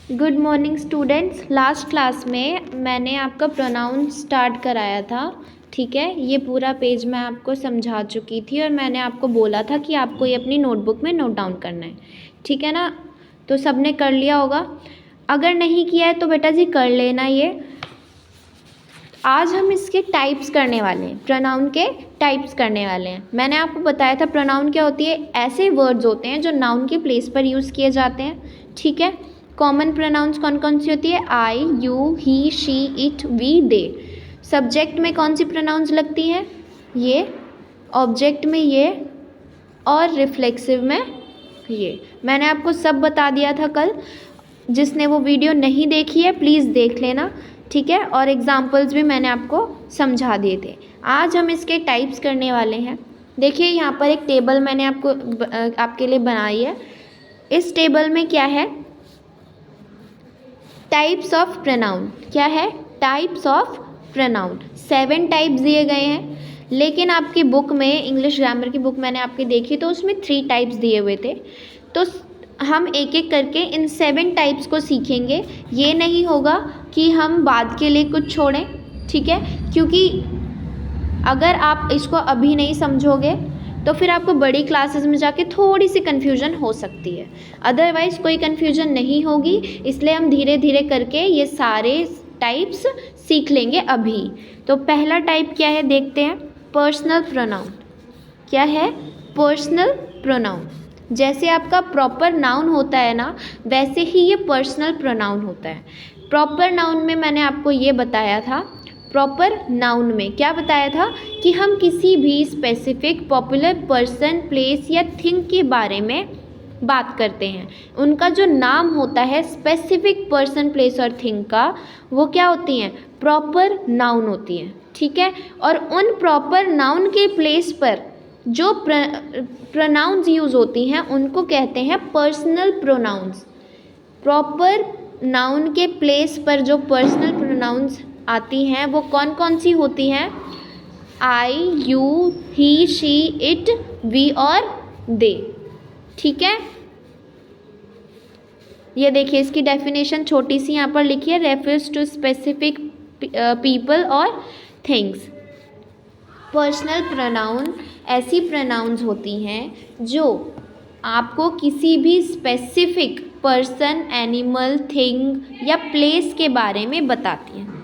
Good morning students. Last class में मैंने आपका प्रोनाउन स्टार्ट कराया था, ठीक है। ये पूरा पेज मैं आपको समझा चुकी थी और मैंने आपको बोला था कि आपको ये अपनी नोटबुक में नोट डाउन करना है, ठीक है ना। तो सबने कर लिया होगा। अगर नहीं किया है तो बेटा जी कर लेना। ये आज हम इसके टाइप्स करने वाले हैं, प्रोनाउन के टाइप्स करने वाले हैं। मैंने आपको बताया था प्रोनाउन क्या होती है। ऐसे वर्ड्स होते हैं जो नाउन के प्लेस पर यूज़ किए जाते हैं, ठीक है। कॉमन प्रोनाउंस कौन कौन सी होती है? I, you, he, she, it, we, they. Subject में कौन सी प्रोनाउंस लगती हैं? ये। ऑब्जेक्ट में ये, और रिफ्लेक्सिव में ये। मैंने आपको सब बता दिया था कल। जिसने वो वीडियो नहीं देखी है प्लीज़ देख लेना, ठीक है। और एग्जाम्पल्स भी मैंने आपको समझा दिए थे। आज हम इसके टाइप्स करने वाले हैं। देखिए यहाँ पर एक टेबल मैंने आपके लिए बनाई है। इस टेबल में क्या है? Types of pronoun. क्या है? Types of pronoun. 7 टाइप्स दिए गए हैं, लेकिन आपकी बुक में, इंग्लिश ग्रामर की बुक मैंने आपकी देखी तो उसमें 3 टाइप्स दिए हुए थे। तो हम एक एक करके इन 7 टाइप्स को सीखेंगे। ये नहीं होगा कि हम बाद के लिए कुछ छोड़ें, ठीक है। क्योंकि अगर आप इसको अभी नहीं समझोगे तो फिर आपको बड़ी क्लासेस में जाके थोड़ी सी कन्फ्यूजन हो सकती है। अदरवाइज़ कोई कन्फ्यूजन नहीं होगी, इसलिए हम धीरे धीरे करके ये सारे टाइप्स सीख लेंगे अभी। तो पहला टाइप क्या है देखते हैं। Personal pronoun. क्या है? Personal pronoun. जैसे आपका प्रॉपर नाउन होता है ना, वैसे ही ये पर्सनल प्रोनाउन होता है। प्रॉपर नाउन में मैंने आपको ये बताया था, प्रॉपर नाउन में क्या बताया था कि हम किसी भी स्पेसिफिक पॉपुलर पर्सन, प्लेस या थिंग के बारे में बात करते हैं। उनका जो नाम होता है स्पेसिफिक पर्सन, प्लेस और थिंग का, वो क्या होती हैं? प्रॉपर नाउन होती हैं, ठीक है। और उन प्रॉपर नाउन के प्लेस पर जो प्रोनाउंस यूज़ होती हैं उनको कहते हैं पर्सनल प्रोनाउंस। प्रॉपर नाउन के प्लेस पर जो पर्सनल प्रोनाउंस आती हैं वो कौन कौन सी होती हैं? I, you, he, she, it, we और दे, ठीक है। ये देखिए इसकी डेफिनेशन छोटी सी यहाँ पर लिखी है, रेफर्स टू स्पेसिफिक पीपल और थिंग्स। पर्सनल प्रोनाउन ऐसी प्रोनाउंस होती हैं जो आपको किसी भी स्पेसिफिक पर्सन, एनिमल, थिंग या प्लेस के बारे में बताती हैं।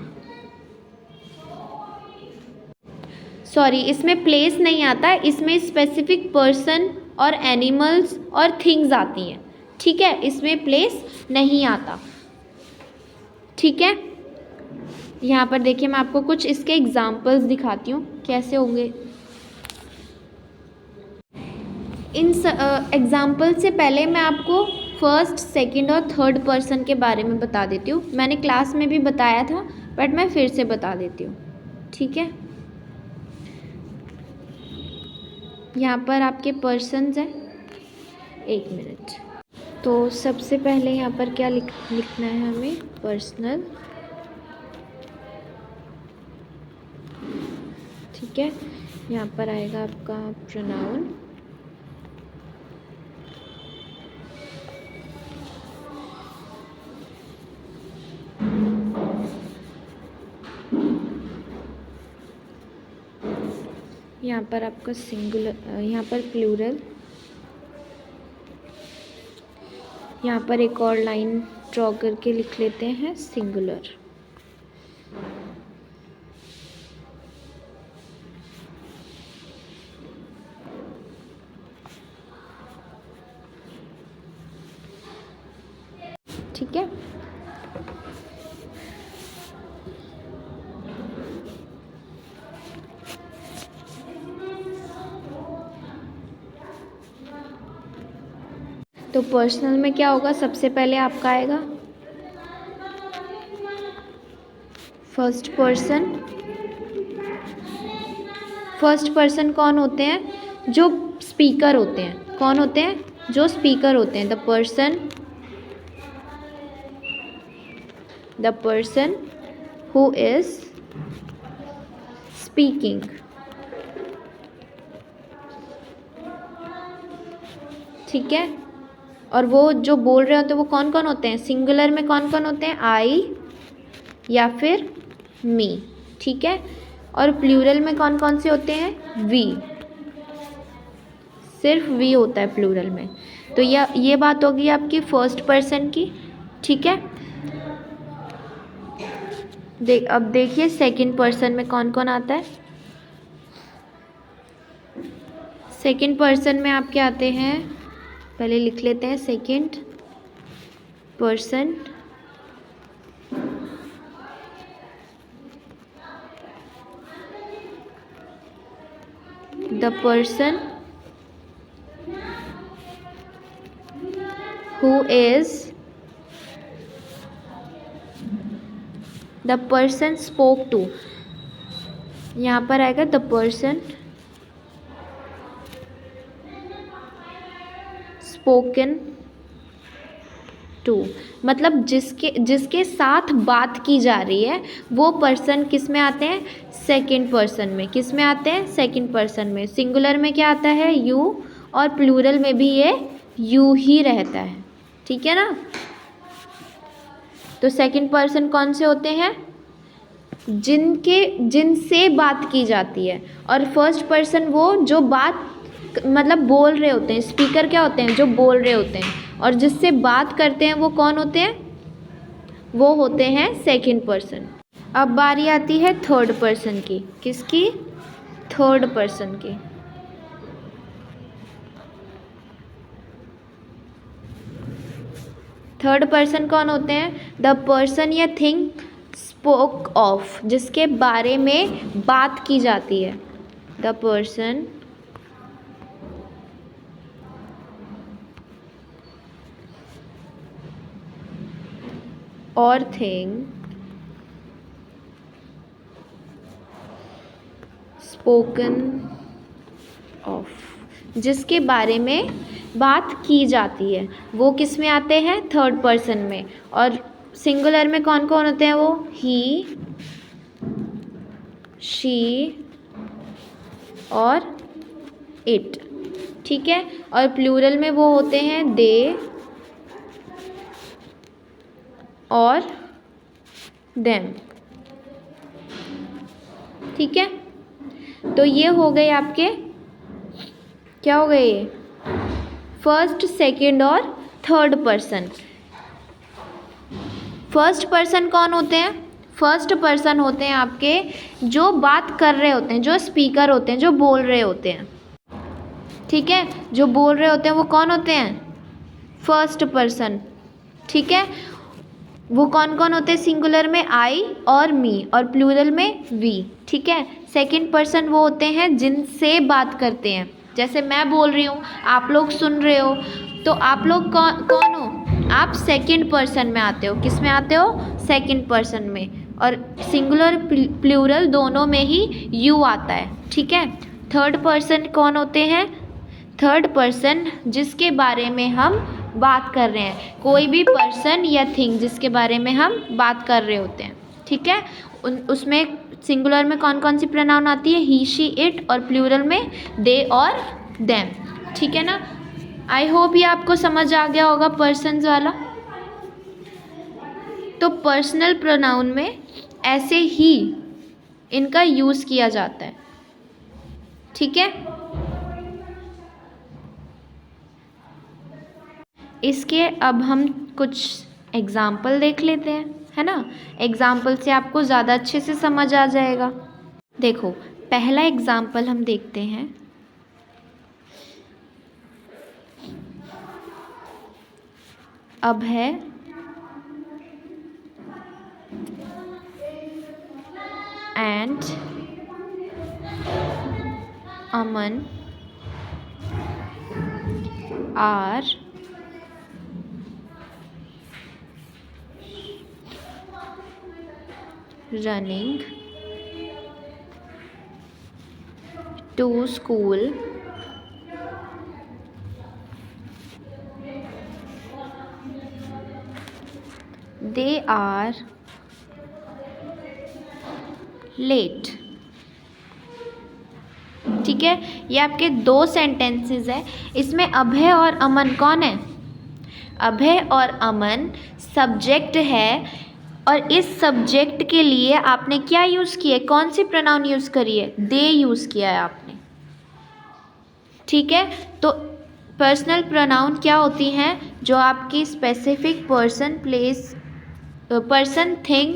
सॉरी, इसमें प्लेस नहीं आता, इसमें स्पेसिफिक पर्सन और एनिमल्स और थिंग्स आती हैं, ठीक है। इसमें प्लेस नहीं आता, ठीक है। यहाँ पर देखिए मैं आपको कुछ इसके एग्जाम्पल्स दिखाती हूँ कैसे होंगे। इन एग्जाम्पल से पहले मैं आपको फर्स्ट, सेकंड और थर्ड पर्सन के बारे में बता देती हूँ। मैंने क्लास में भी बताया था बट मैं फिर से बता देती हूँ, ठीक है। यहाँ पर आपके पर्सन्स हैं। एक मिनट। तो सबसे पहले यहाँ पर क्या लिखना है हमें? पर्सनल, ठीक है। यहाँ पर आएगा आपका प्रोनाउन, यहाँ पर आपका सिंगुलर, यहाँ पर प्लूरल, यहाँ पर एक और लाइन ड्रॉ करके लिख लेते हैं सिंगुलर। ठीक है। तो पर्सनल में क्या होगा? सबसे पहले आपका आएगा फर्स्ट पर्सन। फर्स्ट पर्सन कौन होते हैं? जो स्पीकर होते हैं। कौन होते हैं? जो स्पीकर होते हैं। The person who is speaking, ठीक है। और वो जो बोल रहे होते हैं वो कौन कौन होते हैं, सिंगुलर में कौन कौन होते हैं, आई या फिर मी, ठीक है। और प्लूरल में कौन कौन से होते हैं, वी, सिर्फ वी होता है प्लूरल में। तो ये बात होगी आपकी फर्स्ट पर्सन की, ठीक है। अब देखिए सेकंड पर्सन में कौन कौन आता है। सेकंड पर्सन में आपके आते हैं, पहले लिख लेते हैं second person, the person who is the person spoke to, यहाँ पर आएगा the person spoken to, मतलब जिसके साथ बात की जा रही है वो पर्सन किस में आते हैं, सेकंड पर्सन में। किस में आते हैं, सेकंड पर्सन में। सिंगुलर में क्या आता है, यू, और प्लूरल में भी ये यू ही रहता है, ठीक है ना। तो सेकंड पर्सन कौन से होते हैं, जिनसे बात की जाती है, और फर्स्ट पर्सन वो जो बात मतलब बोल रहे होते हैं। स्पीकर क्या होते हैं, जो बोल रहे होते हैं, और जिससे बात करते हैं वो कौन होते हैं, वो होते हैं सेकंड पर्सन। अब बारी आती है थर्ड पर्सन की। किसकी, थर्ड पर्सन की। थर्ड पर्सन कौन होते हैं, द पर्सन या थिंग स्पोक ऑफ, जिसके बारे में बात की जाती है। द पर्सन और थिंग स्पोकन ऑफ, जिसके बारे में बात की जाती है, वो किस में आते हैं, थर्ड पर्सन में। और सिंगुलर में कौन कौन होते हैं वो, ही, शी और इट, ठीक है। और प्लूरल में वो होते हैं दे और देम, ठीक है। तो ये हो गए आपके, क्या हो गए ये, फर्स्ट, सेकंड और थर्ड पर्सन। फर्स्ट पर्सन कौन होते हैं, फर्स्ट पर्सन होते हैं आपके जो बात कर रहे होते हैं, जो स्पीकर होते हैं, जो बोल रहे होते हैं, ठीक है। जो बोल रहे होते हैं वो कौन होते हैं, फर्स्ट पर्सन, ठीक है। वो कौन कौन होते हैं, सिंगुलर में आई और मी, और प्लूरल में वी, ठीक है। सेकंड पर्सन वो होते हैं जिनसे बात करते हैं, जैसे मैं बोल रही हूँ, आप लोग सुन रहे हो, तो आप लोग कौन हो, आप सेकंड पर्सन में आते हो। किस में आते हो, सेकंड पर्सन में। और सिंगुलर प्लूरल दोनों में ही यू आता है, ठीक है। थर्ड पर्सन कौन होते हैं, थर्ड पर्सन जिसके बारे में हम बात कर रहे हैं, कोई भी पर्सन या थिंग जिसके बारे में हम बात कर रहे होते हैं, ठीक है। उसमें सिंगुलर में कौन कौन सी प्रोनाउन आती है, ही, शी, इट, और प्लूरल में दे और देम, ठीक है ना। आई होप ये आपको समझ आ गया होगा पर्सन्स वाला। तो पर्सनल प्रोनाउन में ऐसे ही इनका यूज़ किया जाता है, ठीक है। इसके अब हम कुछ एग्ज़ाम्पल देख लेते हैं, है ना। एग्ज़ाम्पल से आपको ज़्यादा अच्छे से समझ आ जाएगा। देखो पहला एग्ज़ाम्पल हम देखते हैं। अब है and Aman are running to school they are late, ठीक है। ये आपके दो सेंटेंसेस है। इसमें अभय और अमन कौन है, अभय और अमन सब्जेक्ट है, और इस सब्जेक्ट के लिए आपने क्या यूज़ किया है, कौन सी प्रोनाउन यूज़ करी है, दे यूज़ किया है आपने। ठीक है, तो पर्सनल प्रोनाउन क्या होती हैं, जो आपकी specific person, place, person, thing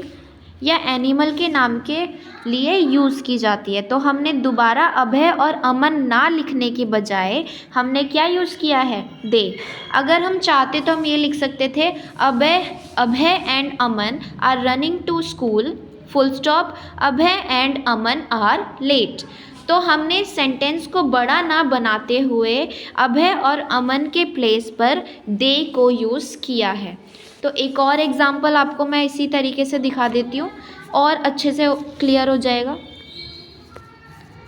या एनिमल के नाम के लिए यूज़ की जाती है। तो हमने दोबारा अभय और अमन ना लिखने के बजाय हमने क्या यूज़ किया है, दे। अगर हम चाहते तो हम ये लिख सकते थे, Abhay and Aman are running to school, full stop, Abhay and Aman are late. तो हमने सेंटेंस को बड़ा ना बनाते हुए अभय और अमन के प्लेस पर दे को यूज़ किया है। तो एक और एग्जाम्पल आपको मैं इसी तरीके से दिखा देती हूँ और अच्छे से क्लियर हो जाएगा।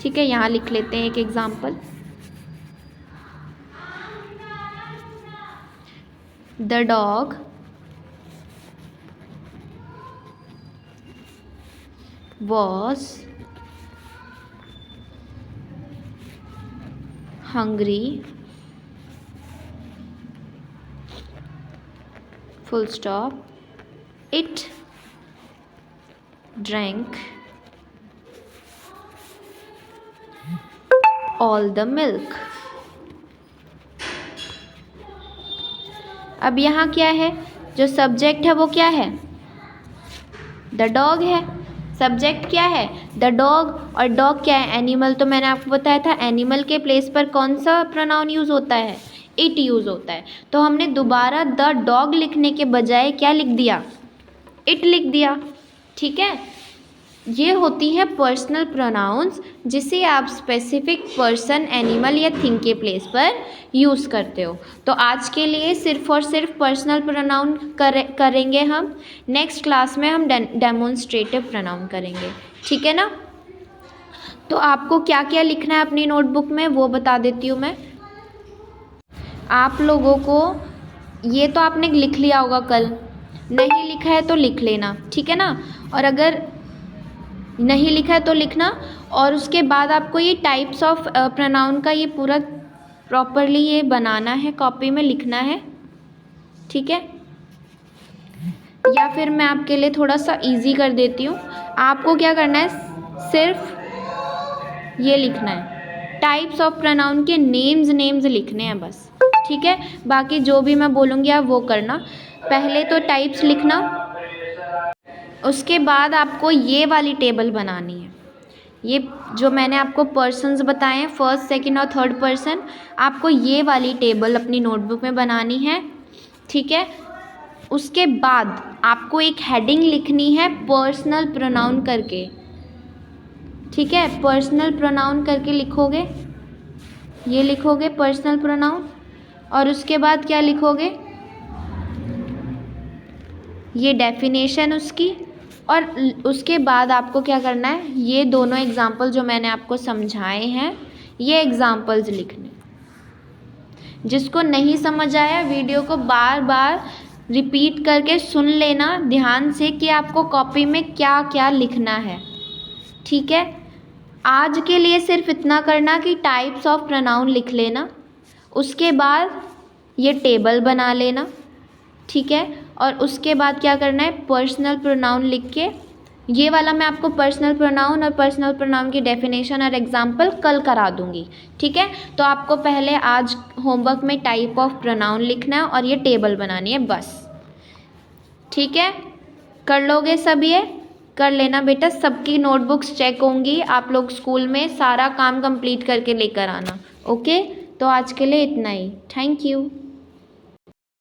ठीक है, यहाँ लिख लेते हैं एक example. The dog was hungry, full stop, it drank all the milk। अब यहाँ क्या है, जो सब्जेक्ट है वो क्या है, द डॉग है। सब्जेक्ट क्या है, द डॉग, और डॉग क्या है, एनिमल। तो मैंने आपको बताया था एनिमल के प्लेस पर कौन सा प्रोनाउन यूज़ होता है, इट यूज़ होता है। तो हमने दोबारा द डॉग लिखने के बजाय क्या लिख दिया, इट लिख दिया। ठीक है, ये होती है पर्सनल प्रोनाउंस, जिसे आप स्पेसिफिक पर्सन, एनिमल या थिंग के प्लेस पर यूज़ करते हो। तो आज के लिए सिर्फ और सिर्फ पर्सनल प्रोनाउन करेंगे हम। नेक्स्ट क्लास में हम डेमोन्स्ट्रेटिव प्रोनाउन करेंगे। ठीक है ना। तो आपको क्या क्या लिखना है अपनी नोटबुक में वो बता देती हूँ मैं। आप लोगों को ये तो आपने लिख लिया होगा, कल नहीं लिखा है तो लिख लेना। ठीक है ना। और अगर नहीं लिखा है तो लिखना, और उसके बाद आपको ये टाइप्स ऑफ प्रोनाउन का ये पूरा प्रॉपरली ये बनाना है, कॉपी में लिखना है। ठीक है, या फिर मैं आपके लिए थोड़ा सा इजी कर देती हूँ। आपको क्या करना है, सिर्फ ये लिखना है, टाइप्स ऑफ प्रोनाउन के नेम्स लिखने हैं बस। ठीक है, बाकी जो भी मैं बोलूँगी आप वो करना। पहले तो टाइप्स लिखना, उसके बाद आपको ये वाली टेबल बनानी है। ये जो मैंने आपको पर्सन्स बताए हैं, फर्स्ट, सेकंड और थर्ड पर्सन, आपको ये वाली टेबल अपनी नोटबुक में बनानी है। ठीक है, उसके बाद आपको एक हेडिंग लिखनी है पर्सनल प्रोनाउन करके। ठीक है, पर्सनल प्रोनाउन करके लिखोगे, ये लिखोगे पर्सनल प्रोनाउन, और उसके बाद क्या लिखोगे, ये डेफिनेशन उसकी, और उसके बाद आपको क्या करना है, ये दोनों एग्जाम्पल जो मैंने आपको समझाए हैं ये एग्जाम्पल्स लिखने। जिसको नहीं समझ आया वीडियो को बार बार रिपीट करके सुन लेना ध्यान से कि आपको कॉपी में क्या क्या लिखना है। ठीक है, आज के लिए सिर्फ इतना करना कि टाइप्स ऑफ प्रोनाउन लिख लेना, उसके बाद ये टेबल बना लेना। ठीक है, और उसके बाद क्या करना है, पर्सनल प्रोनाउन लिख के, ये वाला मैं आपको पर्सनल प्रोनाउन और पर्सनल प्रोनाउन की डेफिनेशन और एग्जांपल कल करा दूंगी। ठीक है, तो आपको पहले आज होमवर्क में टाइप ऑफ प्रोनाउन लिखना है और ये टेबल बनानी है बस। ठीक है, कर लोगे सब, ये कर लेना बेटा। सबकी नोटबुक्स चेक होंगी, आप लोग स्कूल में सारा काम कंप्लीट करके लेकर आना। ओके, तो आज के लिए इतना ही। Thank you.